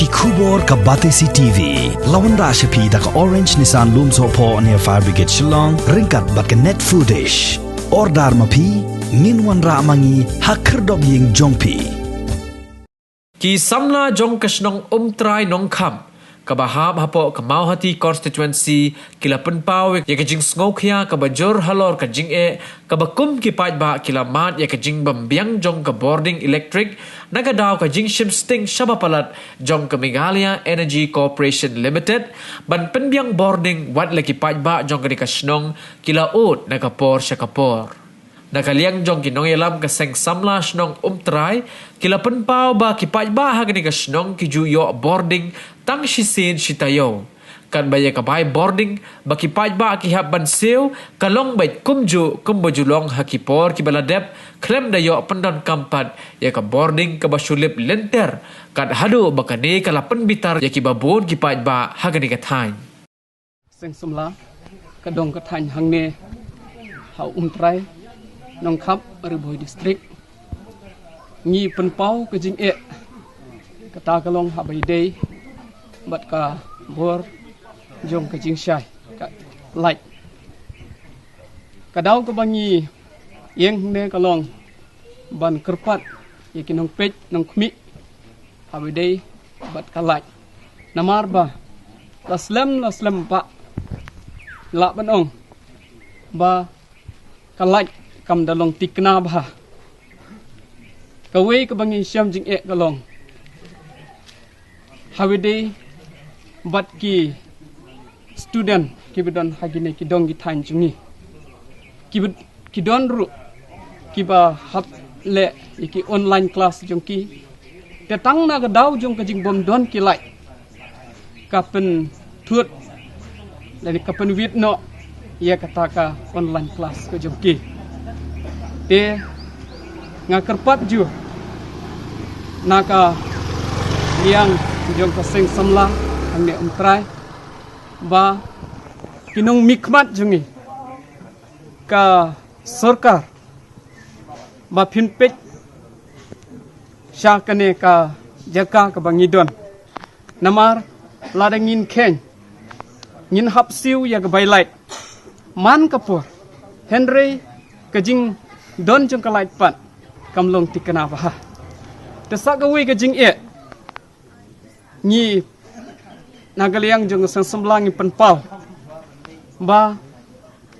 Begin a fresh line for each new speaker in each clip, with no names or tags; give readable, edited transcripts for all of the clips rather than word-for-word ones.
Kubor ka Batesi TV. Lawan Rashapi da ka Orange Nissan Lumso po near Fire Brigade Shillong. Ringkat bat ka net footage. Ordar mapi. Minwan ra mangi hakerdog ying jongpi.
Ki samla jong kasnong try nong kam. Kabahab hapo kamau hati constituency kila penpau ya kajing sngokia kabajur halor kajing kabakum ki ba kila mat ya kajing bambiang jong ka boarding electric nagadaw kajing shimsting shabapalat jong ka Meghalaya Energy Corporation Limited ban penbiang boarding wat lagi ba jong ka kasnong kila ut nagapor syakapor. Nakaliang jong kinong yalam kaseng samla snong try kila penpau ba kipaj ba hagani kasnong kijuyo boarding tang shisin shitayo kan baya kabay boarding ba kipaj ba kihap bansew kalong bait kumbojulong hakipor kibaladep klem dayo pendon kampat ya ka boarding ka basulip lenter kan hadu bakani kala penbitar ya kibabun kipaj ba hagani kathain
seng samla kadong kathain hangne hau try nong khap Riboy district ngi penpau kejing kata kalong habai day bat ka bor jong kejing syai ka light kadau ka bangi yeng ne kalong ban kerpat yakin nong pej nong khmi habai day bat ka light namar ba laslam pa la banong ba ka light kam dalong tikna bah kawe ka bangi syam jing kalong hawide bat ki student ki bedon hagine ki dong gi than jungi ki don ru ki ba hap le ki online class jong ki te tang na ga daw jong ka jing bom don ki lai kapen thut dari kapen wit no ya kata ka online class ko jong ki te ngakerpat ju naka yang jong kaseng samla angne try ba kinong mikmat jungi ka sarkar ba phinpet syakane ka jaka ka bangidon namar ladangin ken ngin hapsiu ya ka bailait man kapur Henry kajing don jong kalait pat kamlong tikana bah tesak gawe kajing ni nagaliang jong semblang penpau ba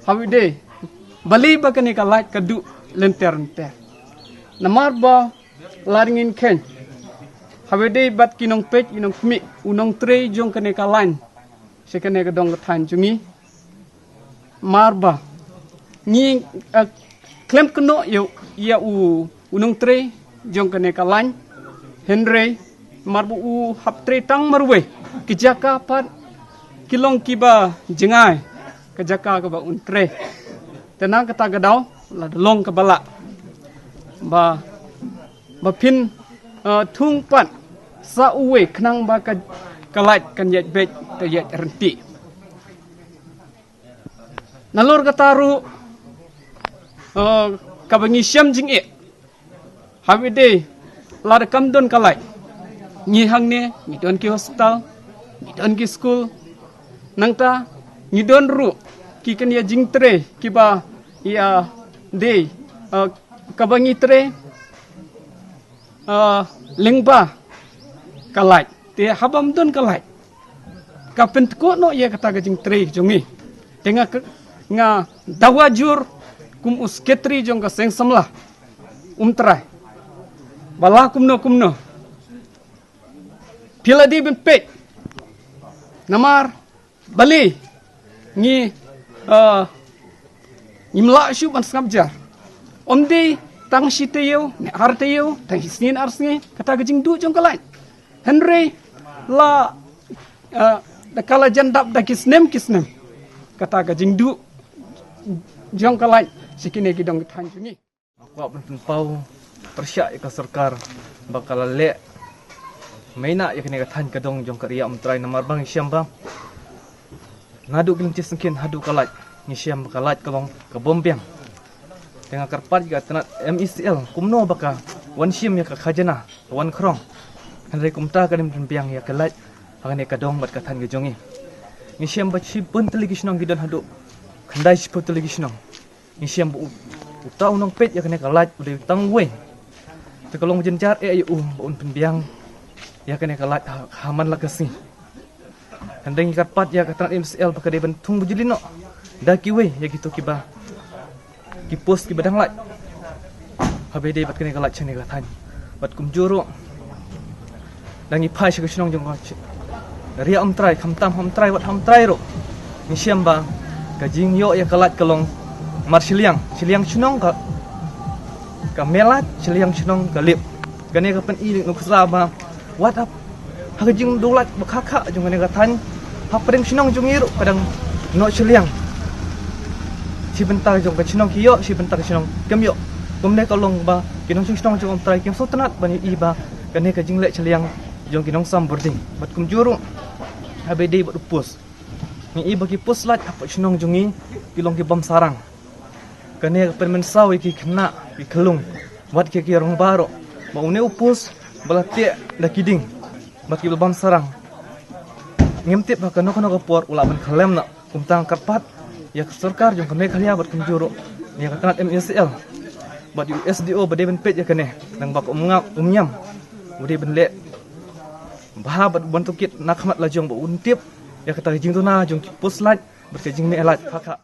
hawide bali ba kani kalait kadu lenter namar ba laringin ken hawide bat kinong pej kinong kmi unong tre jong kani kalain sekane kadong kathan jungi marba ni klem keno ya unong tre jong kane kalain Henry marbu hap tre tang marwe kijaka pat kilong kiba jengai kijaka ka ba untre tenang kata gadau la dolong ka bala ba pin thung pat sa uwe knang ba ka kalait kan yet bet te yet renti nalor kataru kabangi syam jing hawide lada kamdon kalai ngi hangne ngi don ki hospital ngi don ki school nangta ngi don ru ki kan ya jing tre ki ba ya de kabangi tre lengba kalai te habam don kalai kapen ko no ya kata ga jing tre jongi tenga nga dawajur kum usketri jong ka seng samla try bala kumno pila di ben pe namar bali ni imla shu ban skabjar omdi tang shiteyo ne arteyo tang hisnin arsnge kata gajing du jong kalai Henry la da kala jandap da kisnem kata gajing du jong kalai sikine gidong thanjungi
aku penpau persyak ka sarkar bakal le maina ya kene ka than kadong jong kariya try namar bang syam bang ngadu gimti sengkin hadu kalat ni syam kalat kalong ka bombiang tengah karpat ga tanat MECL kumno baka wan syam ya ka khajana wan krong Henry kumta kadem piang ya kelaj agane kadong bat kathan gejongi ngisiam bachi pun telegisnong gidan hadu khandai sipo telegisnong ngisiam bu utau nong pet ya kene kalaj udah tangwe tekolong jenjar ayu un piang ya kene kalaj haman lakasi Henry ngikat pat ya katan MCL pakade bentung bujulino daki we ya gitu kiba kipos kibadang laj habede bat kene kalaj chene kathan bat kumjuro Dangi pai shi kushnong jong koch. Ria trai kam trai wat trai ro. Ni siamba ka jing yo ya kalat kalong mar siliang shnong ka melat siliang shnong ka lip. Gane ka pen i nuk saba. What up? Ha jing dolat bakaka jong gane ka tan. Ha pedeng shnong jong iru kadang no siliang. Si bentar jong ka shnong kiyo si bentar shnong kem yo. Kumne kalong ba kinong shnong jong trai kem so tenat bani i ba gane ka jing le siliang jong kinong sam bording bat kum juru habede bat upus ni i bagi pus lat apa snong jongi kilong ki bom sarang kane permen sawi ki kena ki kelung bat ki rong baro ba une upus balate da kiding bat ki bom sarang ngimtip ba kano kapor ula ban khalem na kumtang karpat ya sarkar jong kane khalia bat kum juru ya katanat MSL bat USDO bade ben pet ya kane nang bak umnyam bade ben le Bahabat bantu kit nak hamat lajong ba untip ya kata jing tu na jong puslat berkejing me elat kakak